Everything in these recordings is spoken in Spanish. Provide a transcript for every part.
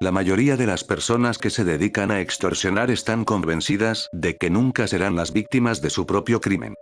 La mayoría de las personas que se dedican a extorsionar están convencidas de que nunca serán las víctimas de su propio crimen.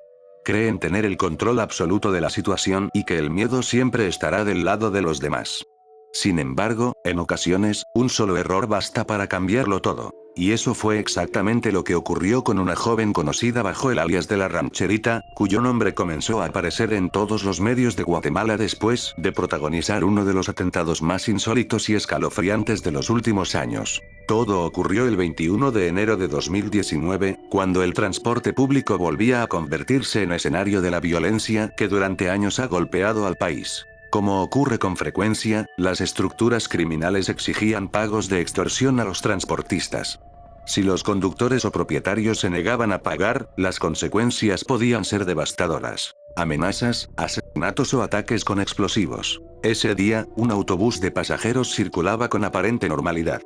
Creen tener el control absoluto de la situación y que el miedo siempre estará del lado de los demás. Sin embargo, en ocasiones, un solo error basta para cambiarlo todo. Y eso fue exactamente lo que ocurrió con una joven conocida bajo el alias de la Rancherita, cuyo nombre comenzó a aparecer en todos los medios de Guatemala después de protagonizar uno de los atentados más insólitos y escalofriantes de los últimos años. Todo ocurrió el 21 de enero de 2019, cuando el transporte público volvía a convertirse en escenario de la violencia que durante años ha golpeado al país. Como ocurre con frecuencia, las estructuras criminales exigían pagos de extorsión a los transportistas. Si los conductores o propietarios se negaban a pagar, las consecuencias podían ser devastadoras. Amenazas, asesinatos o ataques con explosivos. Ese día, un autobús de pasajeros circulaba con aparente normalidad.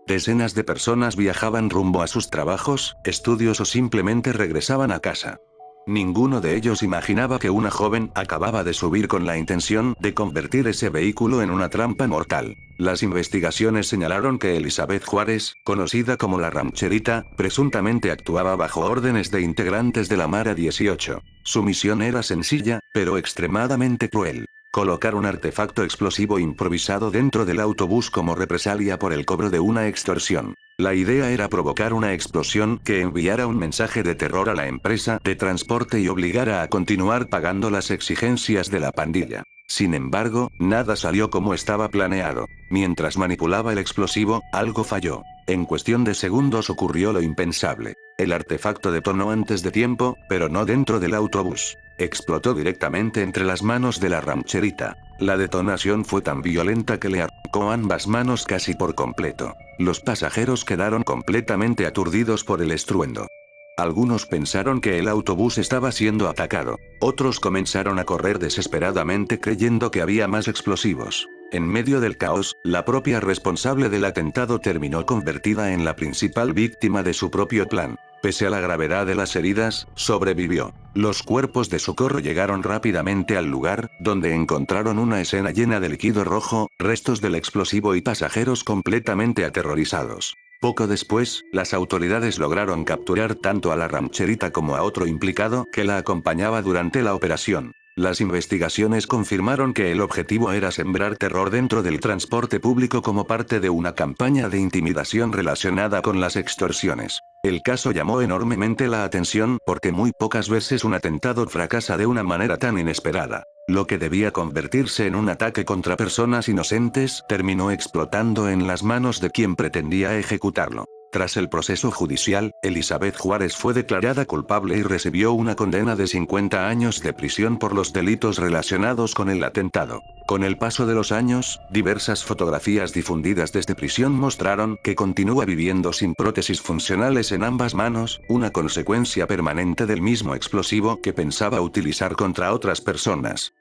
Decenas de personas viajaban rumbo a sus trabajos, estudios o simplemente regresaban a casa. Ninguno de ellos imaginaba que una joven acababa de subir con la intención de convertir ese vehículo en una trampa mortal. Las investigaciones señalaron que Elizabeth Juárez, conocida como la Rancherita, presuntamente actuaba bajo órdenes de integrantes de la Mara 18. Su misión era sencilla, pero extremadamente cruel. Colocar un artefacto explosivo improvisado dentro del autobús como represalia por el cobro de una extorsión. La idea era provocar una explosión que enviara un mensaje de terror a la empresa de transporte y obligara a continuar pagando las exigencias de la pandilla. Sin embargo, nada salió como estaba planeado. Mientras manipulaba el explosivo, algo falló. En cuestión de segundos ocurrió lo impensable. El artefacto detonó antes de tiempo, pero no dentro del autobús. Explotó directamente entre las manos de la Rancherita. La detonación fue tan violenta que le arrancó ambas manos casi por completo. Los pasajeros quedaron completamente aturdidos por el estruendo. Algunos pensaron que el autobús estaba siendo atacado. Otros comenzaron a correr desesperadamente creyendo que había más explosivos. En medio del caos, la propia responsable del atentado terminó convertida en la principal víctima de su propio plan. Pese a la gravedad de las heridas, sobrevivió. Los cuerpos de socorro llegaron rápidamente al lugar, donde encontraron una escena llena de líquido rojo, restos del explosivo y pasajeros completamente aterrorizados. Poco después, las autoridades lograron capturar tanto a la Rancherita como a otro implicado que la acompañaba durante la operación. Las investigaciones confirmaron que el objetivo era sembrar terror dentro del transporte público como parte de una campaña de intimidación relacionada con las extorsiones. El caso llamó enormemente la atención porque muy pocas veces un atentado fracasa de una manera tan inesperada. Lo que debía convertirse en un ataque contra personas inocentes terminó explotando en las manos de quien pretendía ejecutarlo. Tras el proceso judicial, Elizabeth Juárez fue declarada culpable y recibió una condena de 50 años de prisión por los delitos relacionados con el atentado. Con el paso de los años, diversas fotografías difundidas desde prisión mostraron que continúa viviendo sin prótesis funcionales en ambas manos, una consecuencia permanente del mismo explosivo que pensaba utilizar contra otras personas.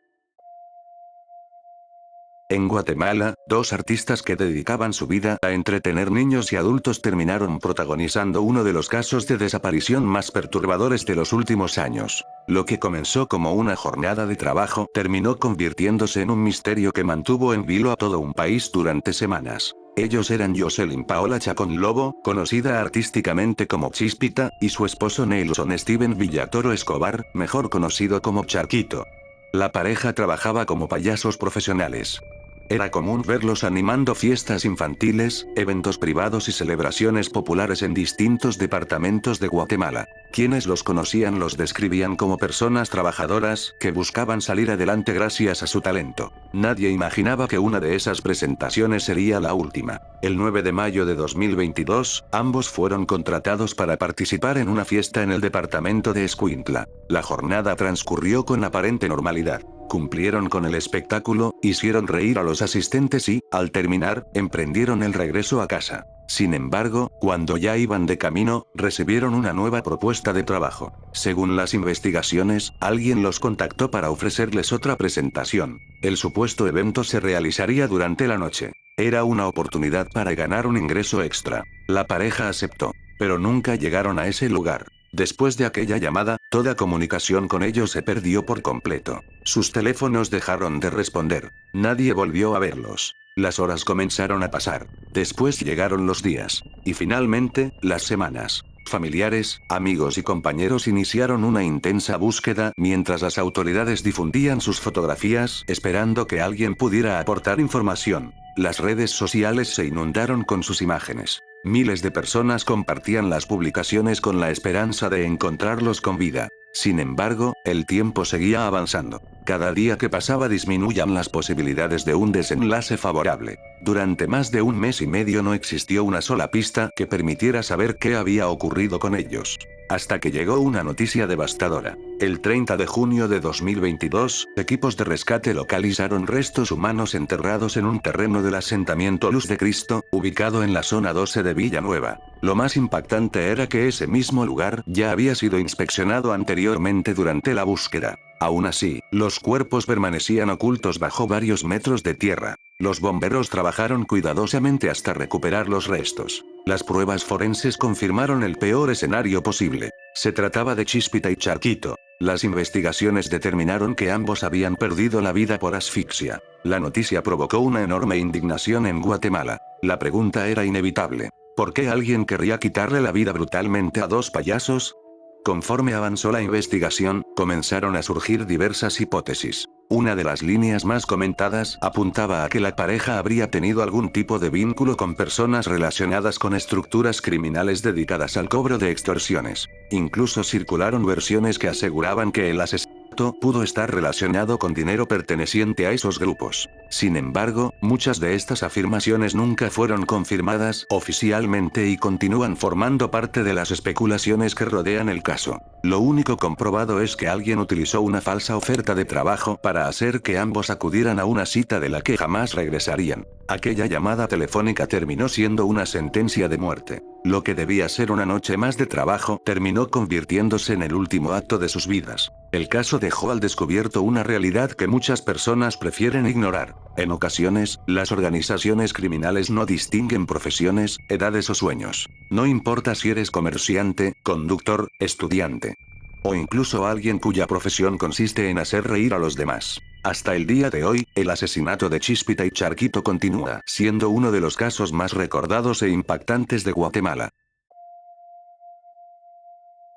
En Guatemala, dos artistas que dedicaban su vida a entretener niños y adultos terminaron protagonizando uno de los casos de desaparición más perturbadores de los últimos años. Lo que comenzó como una jornada de trabajo terminó convirtiéndose en un misterio que mantuvo en vilo a todo un país durante semanas. Ellos eran Jocelyn Paola Chacón Lobo, conocida artísticamente como Chispita, y su esposo Nelson Steven Villatoro Escobar, mejor conocido como Charquito. La pareja trabajaba como payasos profesionales. Era común verlos animando fiestas infantiles, eventos privados y celebraciones populares en distintos departamentos de Guatemala. Quienes los conocían los describían como personas trabajadoras que buscaban salir adelante gracias a su talento. Nadie imaginaba que una de esas presentaciones sería la última. El 9 de mayo de 2022, ambos fueron contratados para participar en una fiesta en el departamento de Escuintla. La jornada transcurrió con aparente normalidad. Cumplieron con el espectáculo, hicieron reír a los asistentes y, al terminar, emprendieron el regreso a casa. Sin embargo, cuando ya iban de camino, recibieron una nueva propuesta de trabajo. Según las investigaciones, alguien los contactó para ofrecerles otra presentación. El supuesto evento se realizaría durante la noche. Era una oportunidad para ganar un ingreso extra. La pareja aceptó, pero nunca llegaron a ese lugar. Después de aquella llamada, toda comunicación con ellos se perdió por completo. Sus teléfonos dejaron de responder. Nadie volvió a verlos. Las horas comenzaron a pasar. Después llegaron los días. Y finalmente, las semanas. Familiares, amigos y compañeros iniciaron una intensa búsqueda mientras las autoridades difundían sus fotografías, esperando que alguien pudiera aportar información. Las redes sociales se inundaron con sus imágenes. Miles de personas compartían las publicaciones con la esperanza de encontrarlos con vida. Sin embargo, el tiempo seguía avanzando. Cada día que pasaba disminuían las posibilidades de un desenlace favorable. Durante más de un mes y medio no existió una sola pista que permitiera saber qué había ocurrido con ellos. Hasta que llegó una noticia devastadora. El 30 de junio de 2022, equipos de rescate localizaron restos humanos enterrados en un terreno del asentamiento Luz de Cristo, ubicado en la zona 12 de Villanueva. Lo más impactante era que ese mismo lugar ya había sido inspeccionado anteriormente durante la búsqueda. Aún así, los cuerpos permanecían ocultos bajo varios metros de tierra. Los bomberos trabajaron cuidadosamente hasta recuperar los restos. Las pruebas forenses confirmaron el peor escenario posible. Se trataba de Chispita y Charquito. Las investigaciones determinaron que ambos habían perdido la vida por asfixia. La noticia provocó una enorme indignación en Guatemala. La pregunta era inevitable. ¿Por qué alguien querría quitarle la vida brutalmente a dos payasos? Conforme avanzó la investigación, comenzaron a surgir diversas hipótesis. Una de las líneas más comentadas apuntaba a que la pareja habría tenido algún tipo de vínculo con personas relacionadas con estructuras criminales dedicadas al cobro de extorsiones. Incluso circularon versiones que aseguraban que el asesinato pudo estar relacionado con dinero perteneciente a esos grupos. Sin embargo, muchas de estas afirmaciones nunca fueron confirmadas oficialmente y continúan formando parte de las especulaciones que rodean el caso. Lo único comprobado es que alguien utilizó una falsa oferta de trabajo para hacer que ambos acudieran a una cita de la que jamás regresarían. Aquella llamada telefónica terminó siendo una sentencia de muerte. Lo que debía ser una noche más de trabajo terminó convirtiéndose en el último acto de sus vidas. El caso dejó al descubierto una realidad que muchas personas prefieren ignorar. En ocasiones, las organizaciones criminales no distinguen profesiones, edades o sueños. No importa si eres comerciante, conductor, estudiante. O incluso alguien cuya profesión consiste en hacer reír a los demás. Hasta el día de hoy, el asesinato de Chispita y Charquito continúa siendo uno de los casos más recordados e impactantes de Guatemala.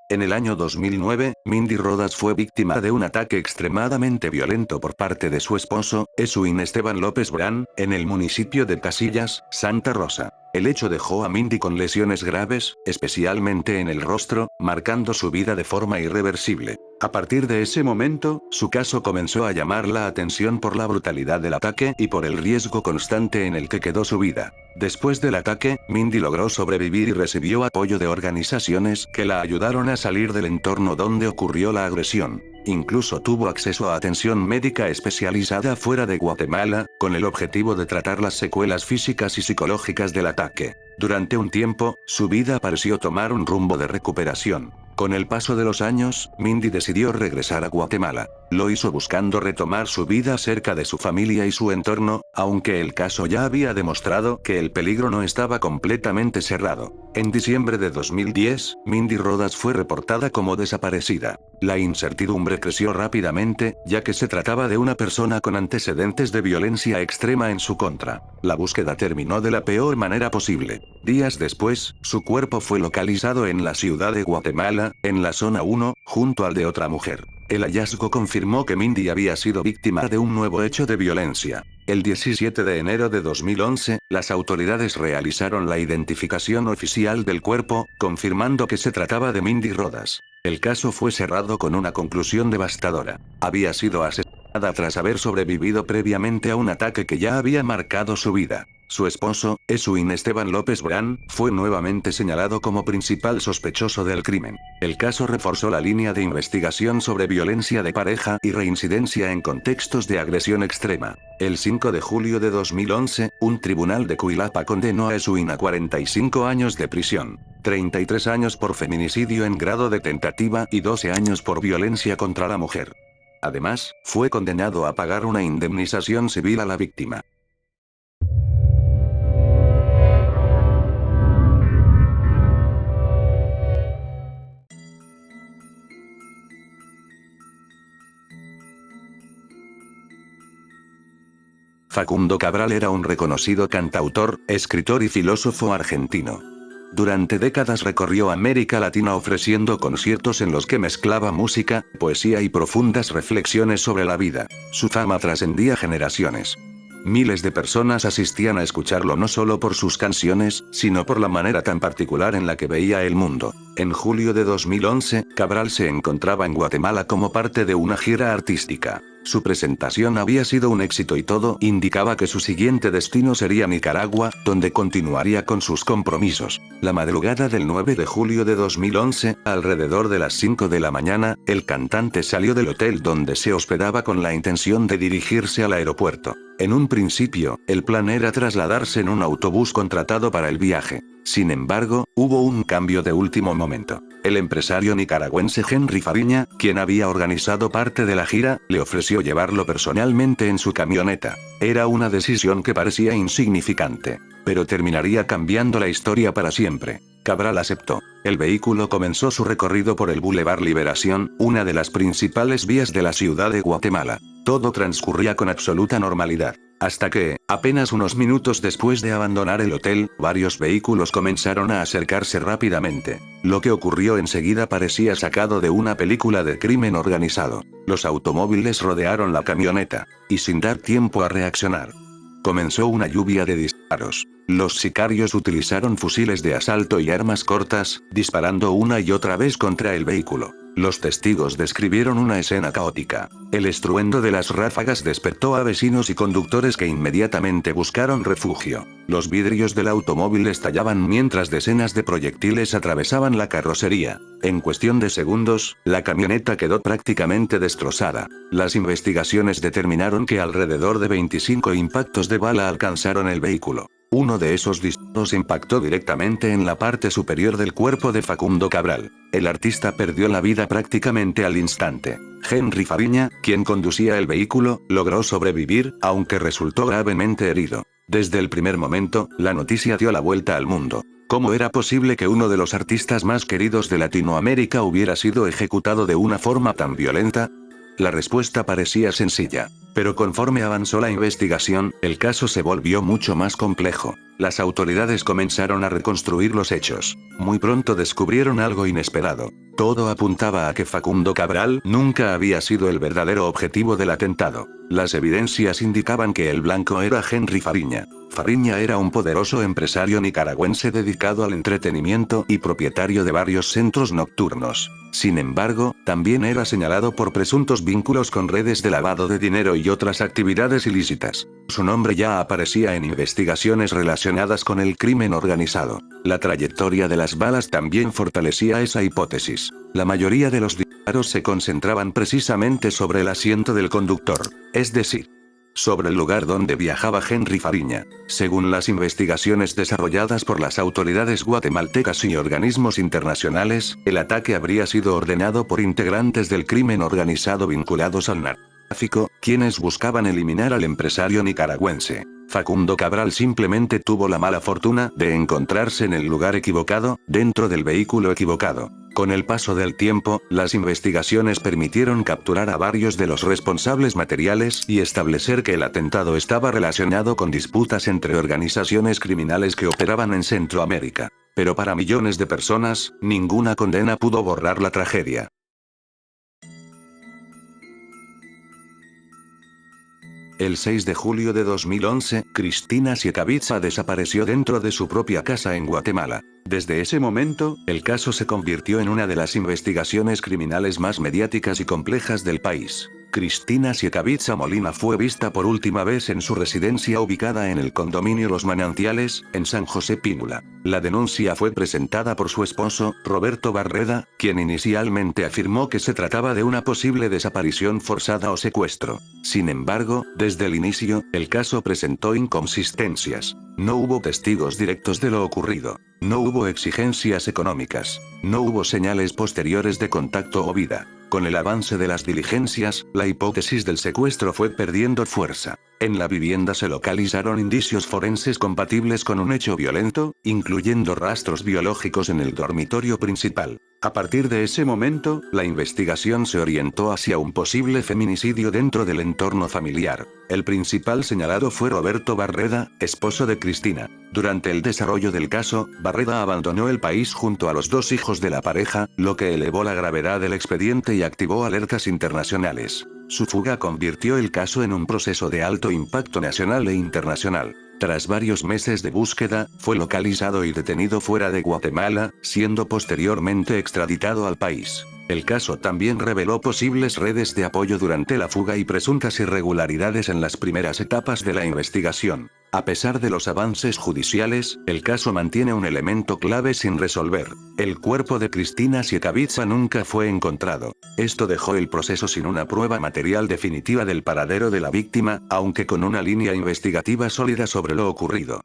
En el año 2009, Mindy Rodas fue víctima de un ataque extremadamente violento por parte de su esposo, Esuín Esteban López Brán, en el municipio de Casillas, Santa Rosa. El hecho dejó a Mindy con lesiones graves, especialmente en el rostro, marcando su vida de forma irreversible. A partir de ese momento, su caso comenzó a llamar la atención por la brutalidad del ataque y por el riesgo constante en el que quedó su vida. Después del ataque, Mindy logró sobrevivir y recibió apoyo de organizaciones que la ayudaron a salir del entorno donde ocurrió la agresión. Incluso tuvo acceso a atención médica especializada fuera de Guatemala, con el objetivo de tratar las secuelas físicas y psicológicas del ataque. Durante un tiempo, su vida pareció tomar un rumbo de recuperación. Con el paso de los años, Mindy decidió regresar a Guatemala. Lo hizo buscando retomar su vida cerca de su familia y su entorno, aunque el caso ya había demostrado que el peligro no estaba completamente cerrado. En diciembre de 2010, Mindy Rodas fue reportada como desaparecida. La incertidumbre creció rápidamente, ya que se trataba de una persona con antecedentes de violencia extrema en su contra. La búsqueda terminó de la peor manera posible. Días después, su cuerpo fue localizado en la ciudad de Guatemala, en la zona 1, junto al de otra mujer. El hallazgo confirmó que Mindy había sido víctima de un nuevo hecho de violencia. El 17 de enero de 2011, las autoridades realizaron la identificación oficial del cuerpo, confirmando que se trataba de Mindy Rodas. El caso fue cerrado con una conclusión devastadora. Había sido asesinada tras haber sobrevivido previamente a un ataque que ya había marcado su vida. Su esposo, Esuín Esteban López Brán, fue nuevamente señalado como principal sospechoso del crimen. El caso reforzó la línea de investigación sobre violencia de pareja y reincidencia en contextos de agresión extrema. El 5 de julio de 2011, un tribunal de Cuilapa condenó a Esuín a 45 años de prisión, 33 años por feminicidio en grado de tentativa y 12 años por violencia contra la mujer. Además, fue condenado a pagar una indemnización civil a la víctima. Facundo Cabral era un reconocido cantautor, escritor y filósofo argentino. Durante décadas recorrió América Latina ofreciendo conciertos en los que mezclaba música, poesía y profundas reflexiones sobre la vida. Su fama trascendía generaciones. Miles de personas asistían a escucharlo no solo por sus canciones, sino por la manera tan particular en la que veía el mundo. En julio de 2011, Cabral se encontraba en Guatemala como parte de una gira artística. Su presentación había sido un éxito y todo indicaba que su siguiente destino sería Nicaragua, donde continuaría con sus compromisos. La madrugada del 9 de julio de 2011, alrededor de las 5 de la mañana, el cantante salió del hotel donde se hospedaba con la intención de dirigirse al aeropuerto. En un principio, el plan era trasladarse en un autobús contratado para el viaje. Sin embargo, hubo un cambio de último momento. El empresario nicaragüense Henry Fariña, quien había organizado parte de la gira, le ofreció llevarlo personalmente en su camioneta. Era una decisión que parecía insignificante, pero terminaría cambiando la historia para siempre. Cabral aceptó. El vehículo comenzó su recorrido por el Boulevard Liberación, una de las principales vías de la ciudad de Guatemala. Todo transcurría con absoluta normalidad. Hasta que, apenas unos minutos después de abandonar el hotel, varios vehículos comenzaron a acercarse rápidamente. Lo que ocurrió enseguida parecía sacado de una película de crimen organizado. Los automóviles rodearon la camioneta, y sin dar tiempo a reaccionar, comenzó una lluvia de disparos. Los sicarios utilizaron fusiles de asalto y armas cortas, disparando una y otra vez contra el vehículo. Los testigos describieron una escena caótica. El estruendo de las ráfagas despertó a vecinos y conductores que inmediatamente buscaron refugio. Los vidrios del automóvil estallaban mientras decenas de proyectiles atravesaban la carrocería. En cuestión de segundos, la camioneta quedó prácticamente destrozada. Las investigaciones determinaron que alrededor de 25 impactos de bala alcanzaron el vehículo. Uno de esos disparos impactó directamente en la parte superior del cuerpo de Facundo Cabral. El artista perdió la vida prácticamente al instante. Henry Fariña, quien conducía el vehículo, logró sobrevivir, aunque resultó gravemente herido. Desde el primer momento, la noticia dio la vuelta al mundo. ¿Cómo era posible que uno de los artistas más queridos de Latinoamérica hubiera sido ejecutado de una forma tan violenta? La respuesta parecía sencilla. Pero conforme avanzó la investigación, el caso se volvió mucho más complejo. Las autoridades comenzaron a reconstruir los hechos. Muy pronto descubrieron algo inesperado. Todo apuntaba a que Facundo Cabral nunca había sido el verdadero objetivo del atentado. Las evidencias indicaban que el blanco era Henry Fariña. Fariña era un poderoso empresario nicaragüense dedicado al entretenimiento y propietario de varios centros nocturnos. Sin embargo, también era señalado por presuntos vínculos con redes de lavado de dinero y otras actividades ilícitas. Su nombre ya aparecía en investigaciones relacionadas con el crimen organizado. La trayectoria de las balas también fortalecía esa hipótesis. La mayoría de los disparos se concentraban precisamente sobre el asiento del conductor, es decir, sobre el lugar donde viajaba Henry Fariña. Según las investigaciones desarrolladas por las autoridades guatemaltecas y organismos internacionales, el ataque habría sido ordenado por integrantes del crimen organizado vinculados al narcotráfico, quienes buscaban eliminar al empresario nicaragüense. Facundo Cabral simplemente tuvo la mala fortuna de encontrarse en el lugar equivocado, dentro del vehículo equivocado. Con el paso del tiempo, las investigaciones permitieron capturar a varios de los responsables materiales y establecer que el atentado estaba relacionado con disputas entre organizaciones criminales que operaban en Centroamérica. Pero para millones de personas, ninguna condena pudo borrar la tragedia. El 6 de julio de 2011, Cristina Siecavica desapareció dentro de su propia casa en Guatemala. Desde ese momento, el caso se convirtió en una de las investigaciones criminales más mediáticas y complejas del país. Cristina Siecavica Molina fue vista por última vez en su residencia ubicada en el condominio Los Manantiales, en San José Pínula. La denuncia fue presentada por su esposo, Roberto Barreda, quien inicialmente afirmó que se trataba de una posible desaparición forzada o secuestro. Sin embargo, desde el inicio, el caso presentó inconsistencias. No hubo testigos directos de lo ocurrido. No hubo exigencias económicas. No hubo señales posteriores de contacto o vida. Con el avance de las diligencias, la hipótesis del secuestro fue perdiendo fuerza. En la vivienda se localizaron indicios forenses compatibles con un hecho violento, incluyendo rastros biológicos en el dormitorio principal. A partir de ese momento, la investigación se orientó hacia un posible feminicidio dentro del entorno familiar. El principal señalado fue Roberto Barreda, esposo de Cristina. Durante el desarrollo del caso, Barreda abandonó el país junto a los 2 hijos de la pareja, lo que elevó la gravedad del expediente y activó alertas internacionales. Su fuga convirtió el caso en un proceso de alto impacto nacional e internacional. Tras varios meses de búsqueda, fue localizado y detenido fuera de Guatemala, siendo posteriormente extraditado al país. El caso también reveló posibles redes de apoyo durante la fuga y presuntas irregularidades en las primeras etapas de la investigación. A pesar de los avances judiciales, el caso mantiene un elemento clave sin resolver. El cuerpo de Cristina Siecavica nunca fue encontrado. Esto dejó el proceso sin una prueba material definitiva del paradero de la víctima, aunque con una línea investigativa sólida sobre lo ocurrido.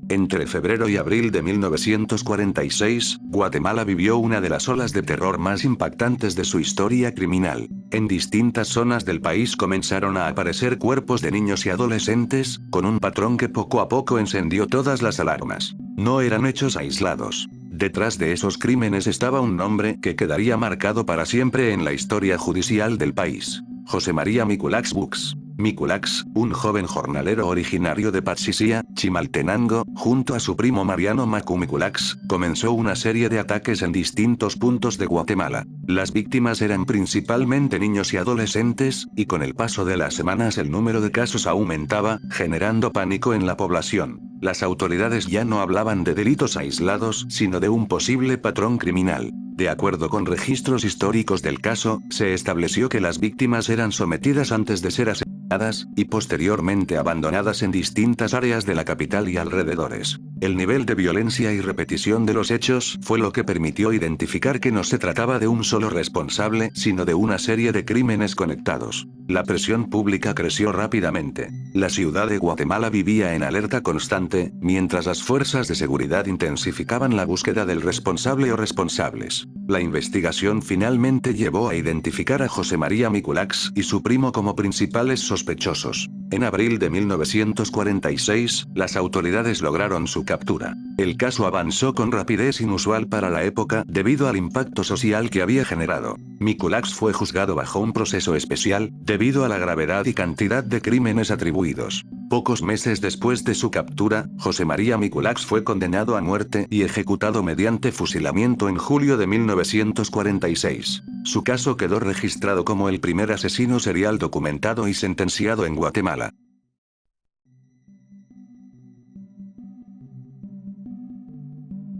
Entre febrero y abril de 1946, Guatemala vivió una de las olas de terror más impactantes de su historia criminal. En distintas zonas del país comenzaron a aparecer cuerpos de niños y adolescentes, con un patrón que poco a poco encendió todas las alarmas. No eran hechos aislados. Detrás de esos crímenes estaba un nombre que quedaría marcado para siempre en la historia judicial del país. José María Miculax Bux. Miculax, un joven jornalero originario de Patsisia, Chimaltenango, junto a su primo Mariano Macu Miculax, comenzó una serie de ataques en distintos puntos de Guatemala. Las víctimas eran principalmente niños y adolescentes, y con el paso de las semanas el número de casos aumentaba, generando pánico en la población. Las autoridades ya no hablaban de delitos aislados, sino de un posible patrón criminal. De acuerdo con registros históricos del caso, se estableció que las víctimas eran sometidas antes de ser asesinadas, y posteriormente abandonadas en distintas áreas de la capital y alrededores. El nivel de violencia y repetición de los hechos fue lo que permitió identificar que no se trataba de un solo responsable, sino de una serie de crímenes conectados. La presión pública creció rápidamente. La ciudad de Guatemala vivía en alerta constante, mientras las fuerzas de seguridad intensificaban la búsqueda del responsable o responsables. La investigación finalmente llevó a identificar a José María Miculax y su primo como principales sospechosos. En abril de 1946, las autoridades lograron su captura. El caso avanzó con rapidez inusual para la época debido al impacto social que había generado. Miculax fue juzgado bajo un proceso especial, debido a la gravedad y cantidad de crímenes atribuidos. Pocos meses después de su captura, José María Miculax fue condenado a muerte y ejecutado mediante fusilamiento en julio de 1946. Su caso quedó registrado como el primer asesino serial documentado y sentenciado en Guatemala.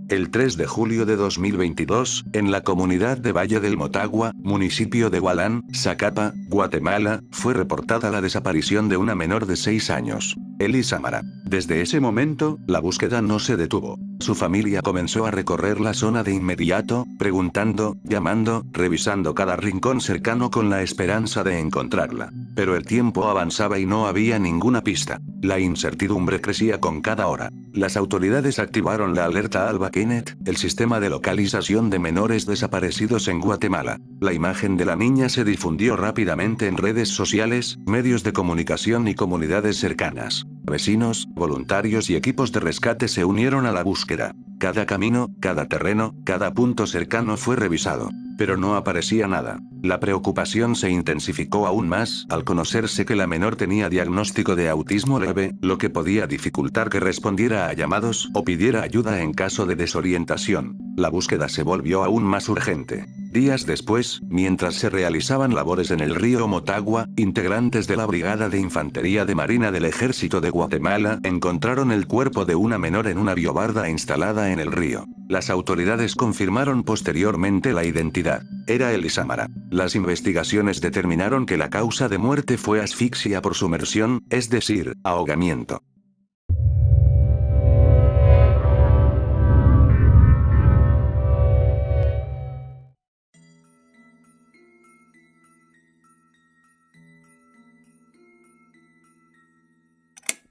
El 3 de julio de 2022, en la comunidad de Valle del Motagua, municipio de Hualán, Zacapa, Guatemala, fue reportada la desaparición de una menor de 6 años, Eli Samara. Desde ese momento, la búsqueda no se detuvo. Su familia comenzó a recorrer la zona de inmediato, preguntando, llamando, revisando cada rincón cercano con la esperanza de encontrarla. Pero el tiempo avanzaba y no había ninguna pista. La incertidumbre crecía con cada hora. Las autoridades activaron la alerta Alba Kenneth, el sistema de localización de menores desaparecidos en Guatemala. La imagen de la niña se difundió rápidamente en redes sociales, medios de comunicación y comunidades cercanas. Vecinos, voluntarios y equipos de rescate se unieron a la búsqueda. Cada camino, cada terreno, cada punto cercano fue revisado. Pero no aparecía nada. La preocupación se intensificó aún más al conocerse que la menor tenía diagnóstico de autismo leve, lo que podía dificultar que respondiera a llamados o pidiera ayuda en caso de desorientación. La búsqueda se volvió aún más urgente. Días después, mientras se realizaban labores en el río Motagua, integrantes de la Brigada de Infantería de Marina del Ejército de Guatemala encontraron el cuerpo de una menor en una biobarda instalada en el río. Las autoridades confirmaron posteriormente la identidad. Era Eli Samara. Las investigaciones determinaron que la causa de muerte fue asfixia por sumersión, es decir, ahogamiento.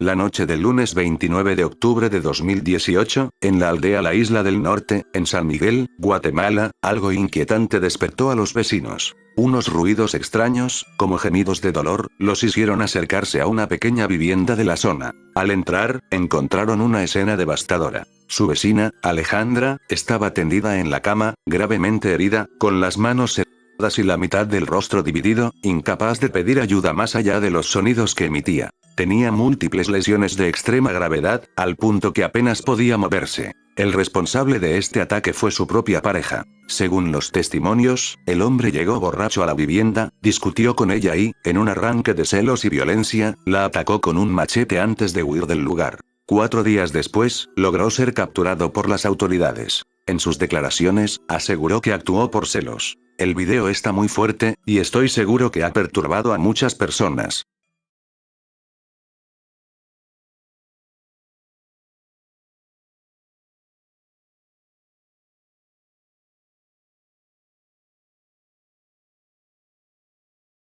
La noche del lunes 29 de octubre de 2018, en la aldea La Isla del Norte, en San Miguel, Guatemala, algo inquietante despertó a los vecinos. Unos ruidos extraños, como gemidos de dolor, los hicieron acercarse a una pequeña vivienda de la zona. Al entrar, encontraron una escena devastadora. Su vecina, Alejandra, estaba tendida en la cama, gravemente herida, con las manos separadas y la mitad del rostro dividido, incapaz de pedir ayuda más allá de los sonidos que emitía. Tenía múltiples lesiones de extrema gravedad, al punto que apenas podía moverse. El responsable de este ataque fue su propia pareja. Según los testimonios, el hombre llegó borracho a la vivienda, discutió con ella y, en un arranque de celos y violencia, la atacó con un machete antes de huir del lugar. 4 días después, logró ser capturado por las autoridades. En sus declaraciones, aseguró que actuó por celos. El video está muy fuerte, y estoy seguro que ha perturbado a muchas personas.